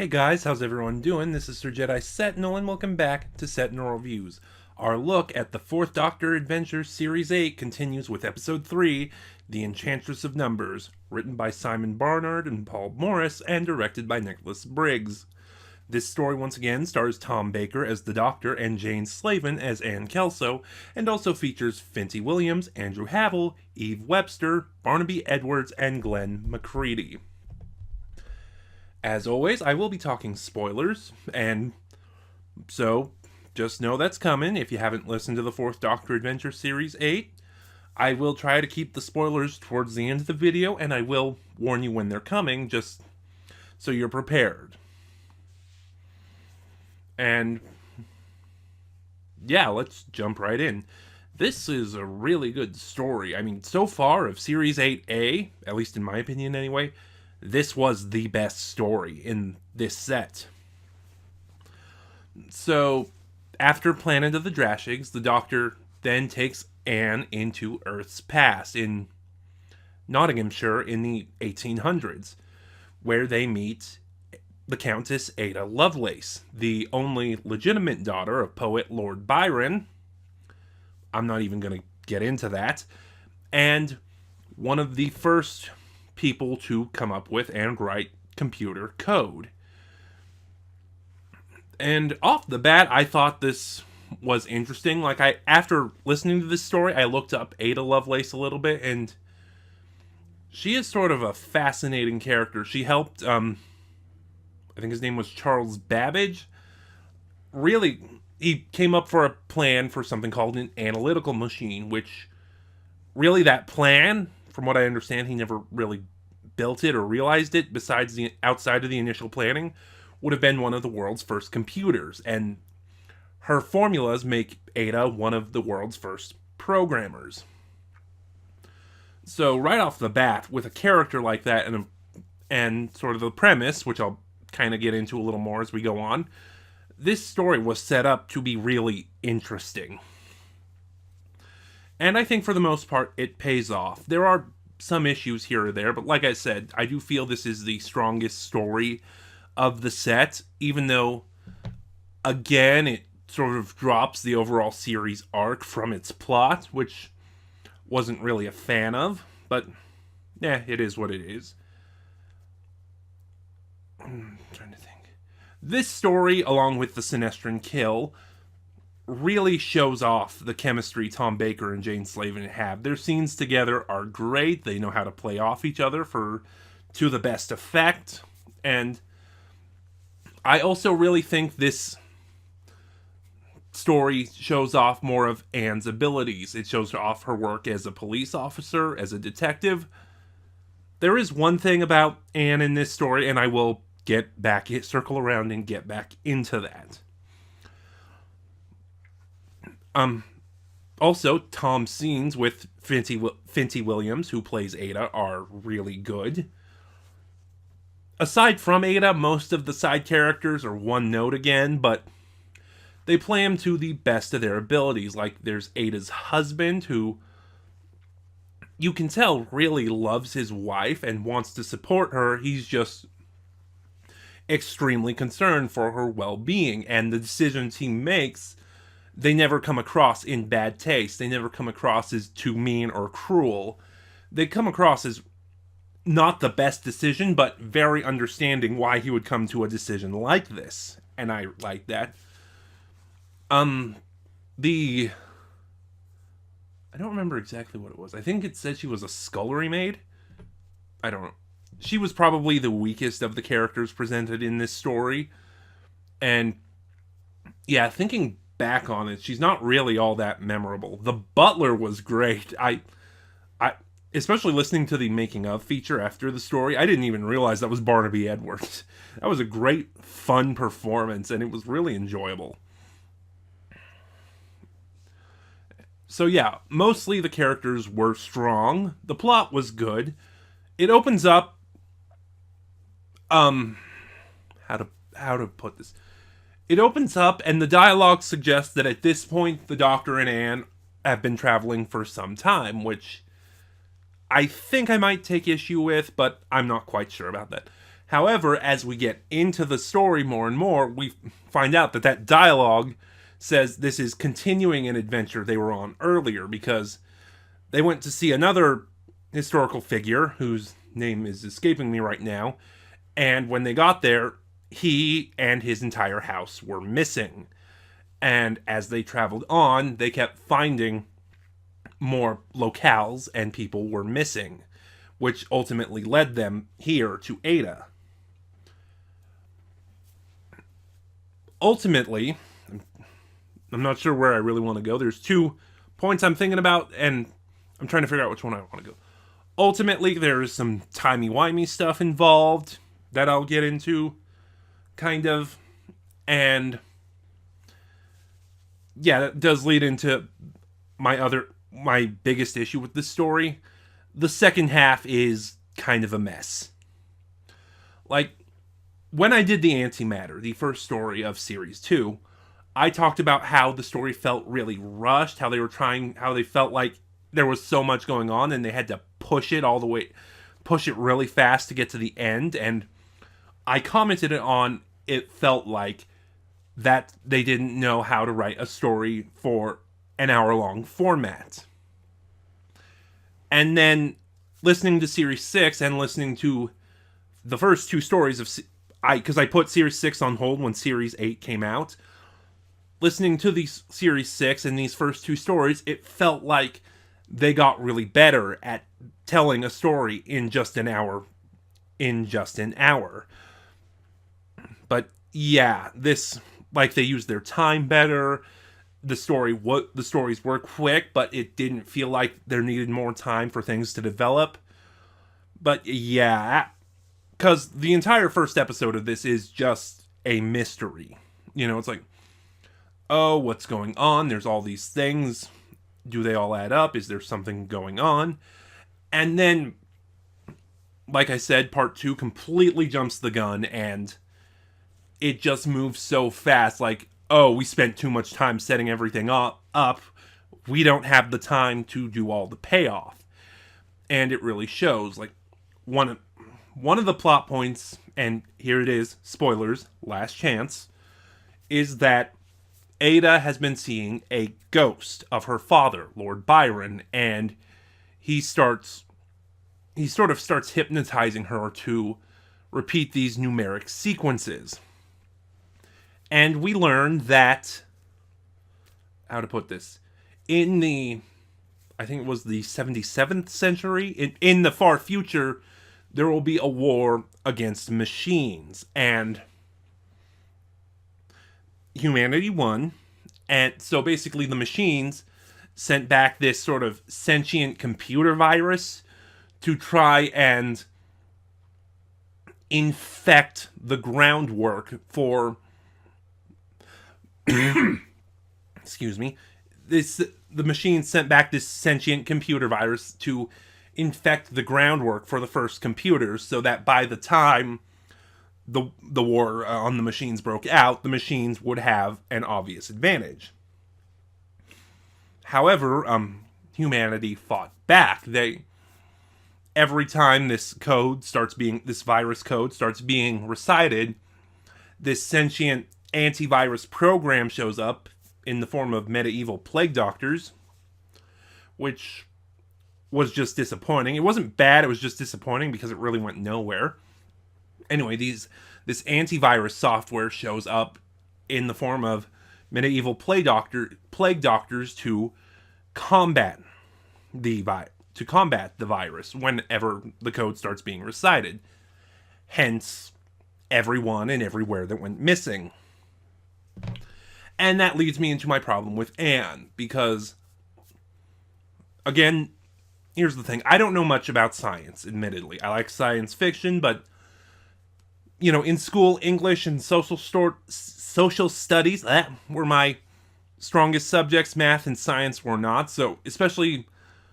Hey guys, how's everyone doing? This is Sir Jedi Sentinel, and welcome back to Sentinel Reviews. Our look at the 4th Doctor Adventure Series 8 continues with Episode 3, The Enchantress of Numbers, written by Simon Barnard and Paul Morris, and directed by Nicholas Briggs. This story once again stars Tom Baker as the Doctor and Jane Slavin as Anne Kelso, and also features Finty Williams, Andrew Havel, Eve Webster, Barnaby Edwards, and Glenn McCready. As always, I will be talking spoilers, and so just know that's coming if you haven't listened to the 4th Doctor Adventure Series 8. I will try to keep the spoilers towards the end of the video, and I will warn you when they're coming, just so you're prepared. And yeah, let's jump right in. This is a really good story. I mean, so far of Series 8A, at least in my opinion anyway, this was the best story in this set. So, after Planet of the Drashigs, the Doctor then takes Anne into Earth's past in Nottinghamshire in the 1800s, where they meet the Countess Ada Lovelace, the only legitimate daughter of poet Lord Byron. I'm not even going to get into that. And one of the first people to come up with and write computer code. And off the bat, I thought this was interesting. After listening to this story, I looked up Ada Lovelace a little bit, and she is sort of a fascinating character. She helped, I think his name was Charles Babbage. Really, he came up for a plan for something called an analytical machine, which really that plan, from what I understand, he never really built it or realized it, besides the outside of the initial planning, would have been one of the world's first computers. And her formulas make Ada one of the world's first programmers. So right off the bat, with a character like that and sort of the premise, which I'll kind of get into a little more as we go on, this story was set up to be really interesting. And I think for the most part, it pays off. There are some issues here or there, but like I said, I do feel this is the strongest story of the set, even though, again, it sort of drops the overall series arc from its plot, which wasn't really a fan of, but yeah, it is what it is. I'm trying to think. This story, along with the Sinestron kill, really shows off the chemistry Tom Baker and Jane Slavin have. Their scenes together are great. They know how to play off each other to the best effect. And I also really think this story shows off more of Anne's abilities. It shows off her work as a police officer, as a detective. There is one thing about Anne in this story, and I will circle around and get back into that. Also, Tom's scenes with Finty Williams, who plays Ada, are really good. Aside from Ada, most of the side characters are one note again, but they play them to the best of their abilities. Like, there's Ada's husband, who you can tell really loves his wife and wants to support her. He's just extremely concerned for her well-being, and the decisions he makes, they never come across in bad taste. They never come across as too mean or cruel. They come across as not the best decision, but very understanding why he would come to a decision like this. And I like that. I don't remember exactly what it was. I think it said she was a scullery maid. I don't know. She was probably the weakest of the characters presented in this story. And yeah, thinking back on it, she's not really all that memorable. The butler was great. I especially listening to the making of feature after the story, I didn't even realize that was Barnaby Edwards. That was a great, fun performance, and it was really enjoyable. So yeah, mostly the characters were strong. The plot was good. It opens up, how to put this? It opens up, and the dialogue suggests that at this point, the Doctor and Anne have been traveling for some time, which I think I might take issue with, but I'm not quite sure about that. However, as we get into the story more and more, we find out that that dialogue says this is continuing an adventure they were on earlier, because they went to see another historical figure whose name is escaping me right now, and when they got there, he and his entire house were missing. And as they traveled on, they kept finding more locales and people were missing, which ultimately led them here to Ada. Ultimately, I'm not sure where I really want to go. There's 2 points I'm thinking about, and I'm trying to figure out which one I want to go. Ultimately, there's some timey-wimey stuff involved that I'll get into, kind of. And yeah, that does lead into my biggest issue with this story. The second half is kind of a mess. Like, when I did the Antimatter, the first story of Series 2, I talked about how the story felt really rushed, how they felt like there was so much going on and they had to push it really fast to get to the end. And I commented on it felt like that they didn't know how to write a story for an hour-long format. And then listening to Series 6 and listening to the first 2 stories of... because I put Series 6 on hold when Series 8 came out. Listening to these Series 6 and these first 2 stories, it felt like they got really better at telling a story in just an hour. But yeah, they used their time better. The stories were quick, but it didn't feel like there needed more time for things to develop. But yeah, because the entire first episode of this is just a mystery. It's like, oh, what's going on? There's all these things. Do they all add up? Is there something going on? And then, like I said, part 2 completely jumps the gun, and it just moves so fast. Like, oh, we spent too much time setting everything up. We don't have the time to do all the payoff. And it really shows. Like, one of the plot points, and here it is, spoilers, last chance, is that Ada has been seeing a ghost of her father, Lord Byron, and he sort of starts hypnotizing her to repeat these numeric sequences. And we learn that, how to put this, in I think it was the 77th century, in the far future, there will be a war against machines, and humanity won, and so basically the machines sent back this sort of sentient computer virus to try and infect the groundwork for excuse me, the machines sent back this sentient computer virus to infect the groundwork for the first computers, so that by the time the war on the machines broke out, the machines would have an obvious advantage. However, humanity fought back. Every time this virus code starts being recited, this sentient antivirus program shows up in the form of medieval plague doctors, which was just disappointing. It wasn't bad, it was just disappointing because it really went nowhere. Anyway, this antivirus software shows up in the form of medieval plague doctors to combat the virus whenever the code starts being recited. Hence, everyone and everywhere that went missing. And that leads me into my problem with Anne, because, again, here's the thing. I don't know much about science, admittedly. I like science fiction, but, in school, English and social studies, that were my strongest subjects. Math and science were not. So, especially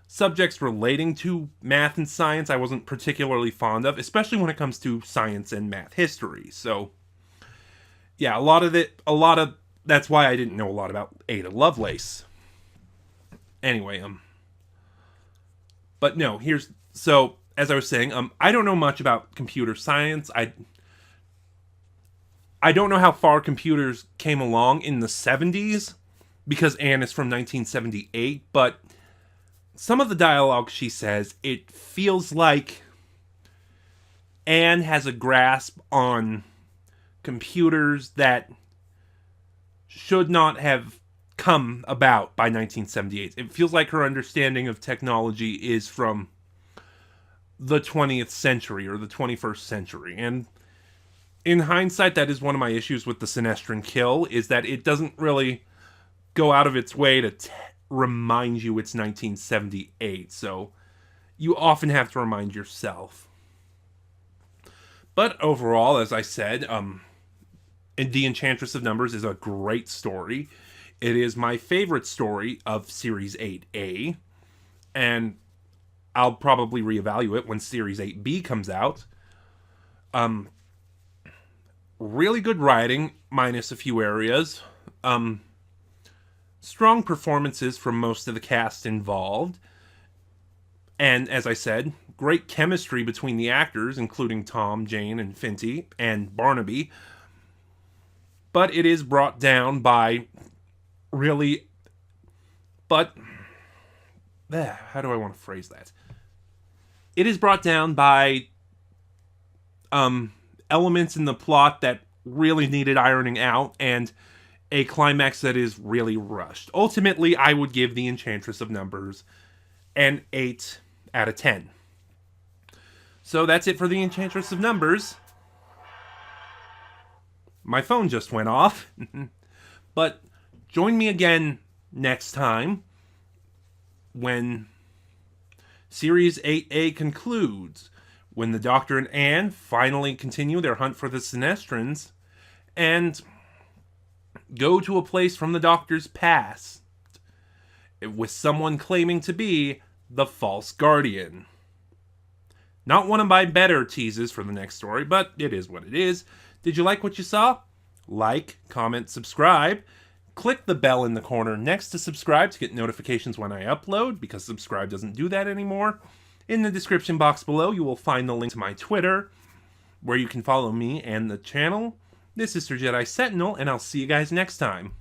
subjects relating to math and science, I wasn't particularly fond of, especially when it comes to science and math history. So, yeah, that's why I didn't know a lot about Ada Lovelace. Anyway, but no, as I was saying, I don't know much about computer science. I don't know how far computers came along in the 70s, because Anne is from 1978, but some of the dialogue she says, it feels like Anne has a grasp on computers that should not have come about by 1978. It feels like her understanding of technology is from the 20th century or the 21st century. And in hindsight, that is one of my issues with the Sinestron kill, is that it doesn't really go out of its way to remind you it's 1978. So you often have to remind yourself. But overall, as I said, The Enchantress of Numbers is a great story. It is my favorite story of Series 8A, and I'll probably reevaluate when Series 8B comes out. Really good writing, minus a few areas. Strong performances from most of the cast involved. And, as I said, great chemistry between the actors, including Tom, Jane, and Finty, and Barnaby. But it is brought down by really... But... how do I want to phrase that? It is brought down by elements in the plot that really needed ironing out, and a climax that is really rushed. Ultimately, I would give The Enchantress of Numbers an 8 out of 10. So that's it for The Enchantress of Numbers. My phone just went off. But join me again next time when Series 8A concludes, when the Doctor and Anne finally continue their hunt for the Sinestrons and go to a place from the Doctor's past with someone claiming to be the false guardian. Not one of my better teases for the next story, but it is what it is. Did you like what you saw? Like, comment, subscribe. Click the bell in the corner next to subscribe to get notifications when I upload, because subscribe doesn't do that anymore. In the description box below, you will find the link to my Twitter, where you can follow me and the channel. This is Sir Jedi Sentinel, and I'll see you guys next time.